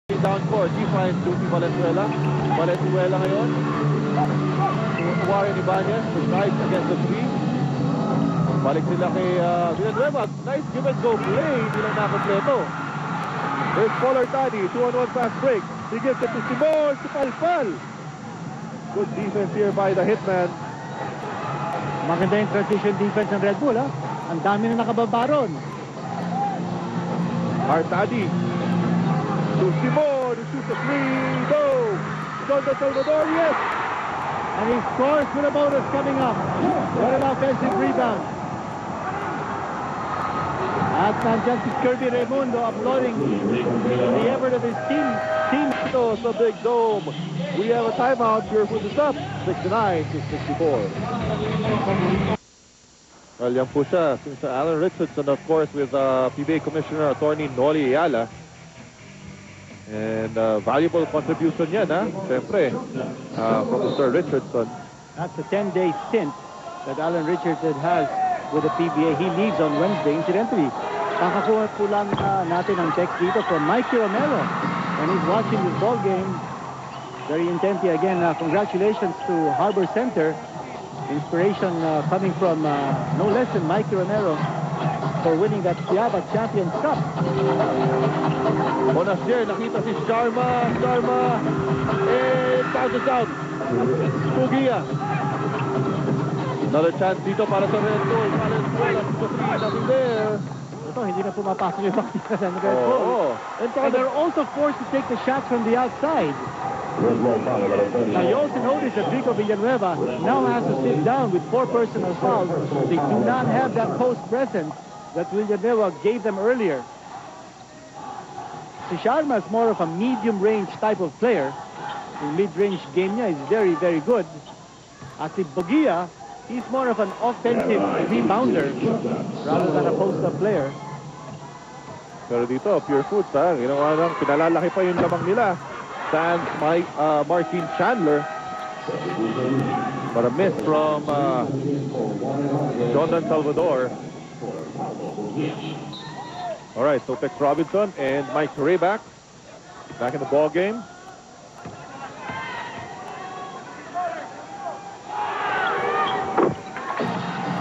Down court, defense, Duty Valenzuela. Valenzuela ngayon. Warren Ibanez, who drives against the three. Balik sila kay Villanueva. Nice give and go play. Hindi lang nakompleto. There's Pollard Taddy, 2-on-1 fast break. He gives it to Simon, to Palpal. Good defense here by the hitman. Maganda yung transition defense ng Red Bull, ha? Ang dami na nakababa ron. Artadi. To Simon, who shoots a three. Go! John Salvador, yes! And he scores with a bonus coming up. What an offensive rebound. At nandiyan si Kirby Raimundo applauding the effort of his team. Ito sa Big Dome. We have a timeout. Purefoot is up. 69-64. Well, yan po siya. Since Alan Richardson, of course, with PBA Commissioner Attorney Noli Ayala. And valuable contribution yan, ha? Siyempre, from Mr. Richardson. That's a 10-day stint that Alan Richardson has with the PBA. He leaves on Wednesday. Incidentally, kakakuha po lang natin ang text dito from Mikey Romero. And he's watching this ball game very intently. Again, congratulations to Harbor Center. Inspiration coming from no less than Mikey Romero for winning that Piaba Champions Cup. Bonasier, nakita si Sharma. And bounces out. Pugia. Another chance dito para sa Red Bull. Valenzuela, nothing there. Ito, hindi na pumapasok yung makita ng Red Bull. And they're also forced to take the shots from the outside. Now you also notice that Rico Villanueva now has to sit down with 4 personal fouls. They do not have that post presence that Villanueva gave them earlier. Si Sharma is more of a medium-range type of player. Yung mid-range game niya is very, very good. At si Bogia, he's more of an offensive rebounder rather than a post-up player. Pero dito, Purefoot, ha? Ginawa lang, pinalalaki pa yung lamang nila. Stands Martin Chandler. But a miss from Jordan Salvador. All right, so Tex Robinson and Mike Rayback back in the ball game.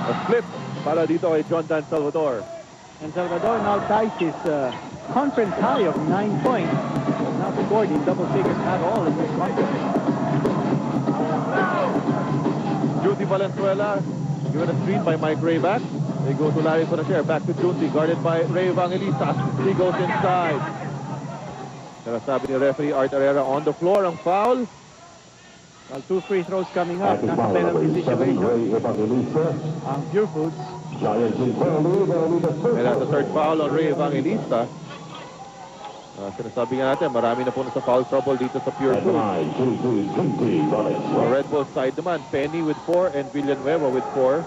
A split para dito kay Jordan Salvador. And Salvador now ties his conference high of 9 points. Not scored in double figures at all in this conference. Judy Valenzuela given a screen by Mike Rayback. They go to Larry Fonacher. Back to Judy, guarded by Ray Evangelista. He goes inside. Pero sabi ni referee Art Herrera on the floor ang foul. Well, 2 free throws coming up. Nasa penalty situation. Ang Purefoot. And that's the third foul on Ray Evangelista. Sinasabi nga natin, marami na po na sa foul trouble dito sa Purefoot. So Red Bull side naman, Penny with 4 and Villanueva with 4.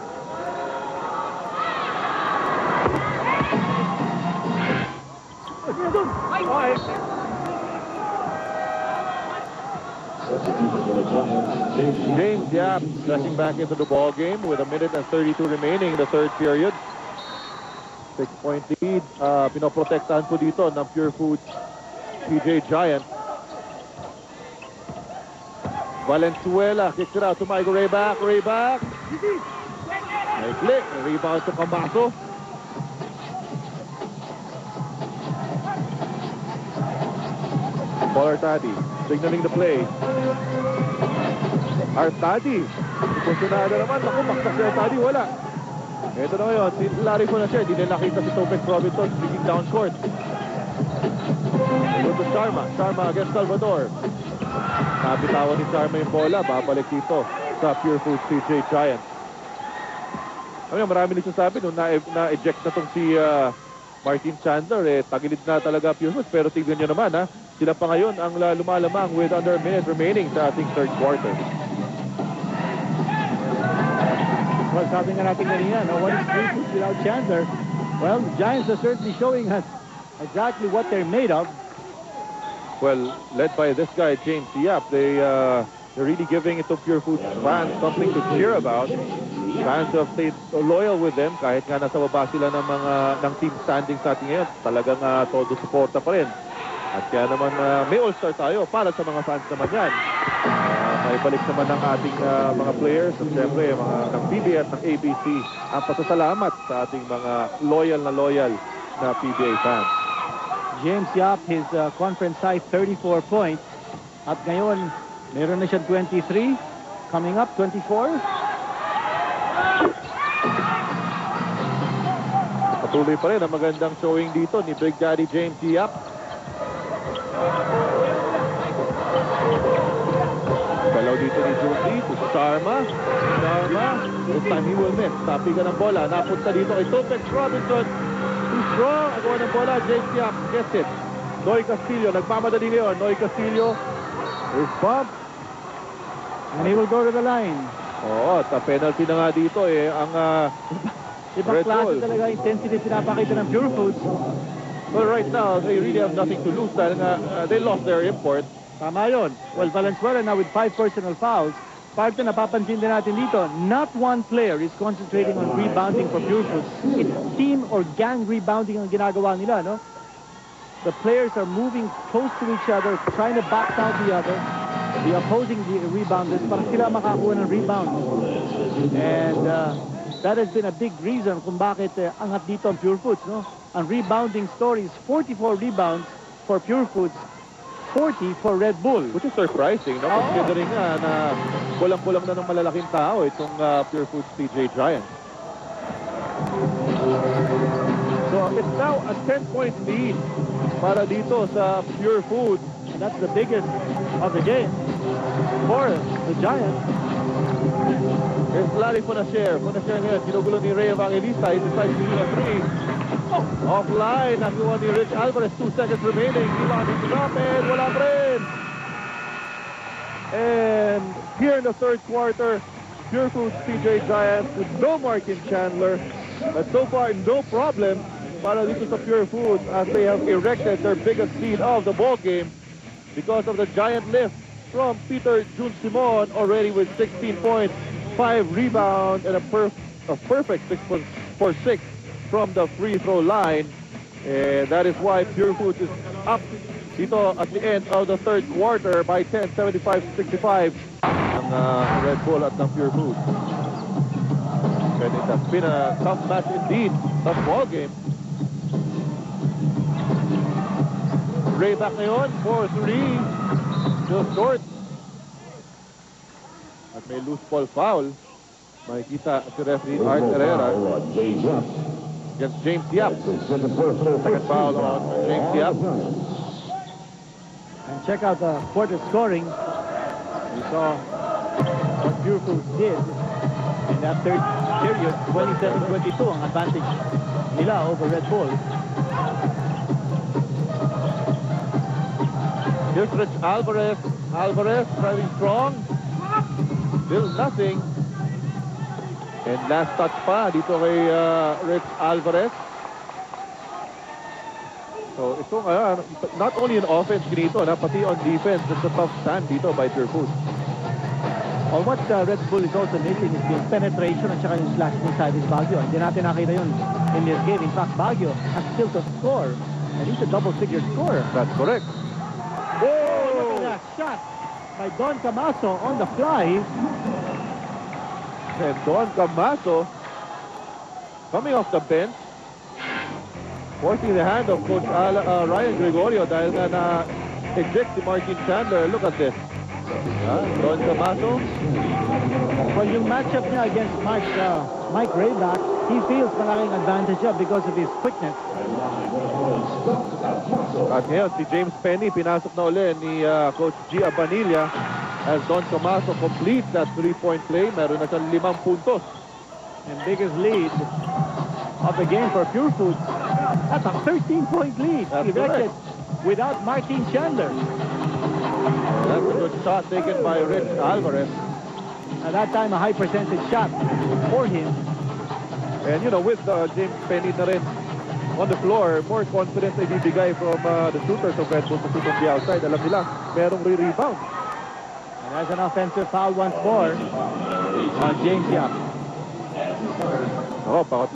James Yap rushing back into the ball game with 1:32 remaining in the third period. 6-point lead. Pinoprotektahan po dito ng Purefoot PJ Giant. Valenzuela kicks it out to Michael Rayback. May click. Rebound to Cambaso. Pollard Taddy signaling the play. Artadi. Pusunada naman. Naku, maksak si Artadi. Wala. Ito na ngayon. Si Larry Fonacher. Di nila nakita si Topex Robinson speaking down court. Ito to Sharma. Sharma against Salvador. Nabitawan ni Sharma yung bola. Babalik dito sa Purefoot PJ Giant. Marami nagsasabi nung na-eject na tong si Martin Chandler. Tagilid na talaga Purefoot. Pero tignan nyo naman, ha. Sila pa ngayon ang lumalamang with under a minute remaining sa ating third quarter. Well, sabi nga natin kanina, no one is Purefoot without Chandler. Well, the Giants are certainly showing us exactly what they're made of. Well, led by this guy, James Yap, they're really giving it to Purefoot fans something to cheer about. Fans have stayed loyal with them kahit nga nasa baba sila ng team standings natin ngayon. Talagang todo suporta pa rin At kaya naman may all-star tayo para sa mga fans naman yan. May balik naman ng ating mga players at siyempre mga ng PBA at ng ABC ang pasasalamat sa ating mga loyal na PBA fans. James Yap, his conference high 34 points. At ngayon, meron na siya 23. Coming up, 24. Patuloy pa rin ang magandang showing dito ni Big Daddy James Yap. Galaw dito ni Junti to Sharma. This time he will miss. Tapi ka ng bola. Napunta dito kay Topex Robinson. Too strong. Agawa ng bola. James Yap gets it. Noy Castillo. Nagmamadali ngayon. Noy Castillo is bumped. And he will go to the line. Oo, at penalty na nga dito ang Ibang Red klase Bull. talaga intensity pinapakita ng Pure Foods. Well, right now, they really have nothing to lose dahil nga they lost their import. Tama yun. Well, Valenzuela now with 5 personal fouls. Part na napapansin din natin dito, not one player is concentrating on rebounding for Pure Foods. It's team or gang rebounding ang ginagawa nila, no? The players are moving close to each other, trying to back down the other. The opposing rebounders para sila makakuha ng rebound. And that has been a big reason kung bakit angat dito ang Pure Foods, no? Ang rebounding story is 44 rebounds for Pure Foods, 40 for Red Bull. Which is surprising, no? Considering nga na kulang-kulang na ng malalaking tao itong Pure Foods TJ Giants. So it's now a 10-point lead para dito sa Pure Foods. And that's the biggest of the game for the Giants. Here's Larry Fonasher. Fonasher ngayon, ginugulo ni Ray Evangelista. He decides to shoot a 3. Offline. Nakuha ni Rich Alvarez. 2 seconds remaining. He wanted to drop it. Wala pa rin. And here in the third quarter, Pure Foods TJ Giants with no Martin Chandler. But so far, no problem para dito sa Pure Foods as they have erected their biggest lead of the ball game because of the giant lift from Peter Jun Simon already with 16 points, 5 rebounds, and a perfect 6 for 6 from the free throw line. And that is why Pure Foods is up dito at the end of the third quarter by 10, 75-65 ang Red Bull at ng Pure Foods. And it has been a tough match indeed, tough ball game. Ray back ngayon, 4-3. Still short. At may loose ball foul. Makikita si referee Art Herrera against James Yap. Second foul on James Yap. And check out the quarter scoring. We saw what Pure Foods did in that third period. 27-22 ang advantage nila over Red Bull. Here's Rich Alvarez. Alvarez driving strong. Still nothing. And last touch pa dito kay Rich Alvarez. So ito not only in offense dito, pati on defense. It's a tough stand dito by Pure Foods. Well, what Red Bull is also missing is yung penetration at saka yung slash inside his Baguio. Hindi natin nakita yun in this game. In fact, Baguio has still to score. And he's a double-figure scorer. That's correct. Oh, look at that shot by Don Camaso on the fly. And Don Camaso coming off the bench, forcing the hand of Coach Ryan Gregorio dahil nga na-eject si Martin Chandler. Look at this. Don Camaso. Well, yung matchup niya against Mike Rayback, he feels malaking advantage siya because of his quickness. At ngayon, si James Penny, pinasok na uli ni Coach G. Abanilla as Don Camaso completes that 3-point play. Meron na siyang 5 puntos. And biggest lead of the game for Pure Foods. That's a 13-point lead. That's Erected without Martin Chandler. That's a good shot taken by Rich Alvarez. At that time, a high percentage shot for him. And you know, with James Penny na rin on the floor, more confidence na ibibigay from the shooters of Red Bull to shoot on the outside. Alam nila, merong re-rebound. And there's an offensive foul once more on James Yap. Oh,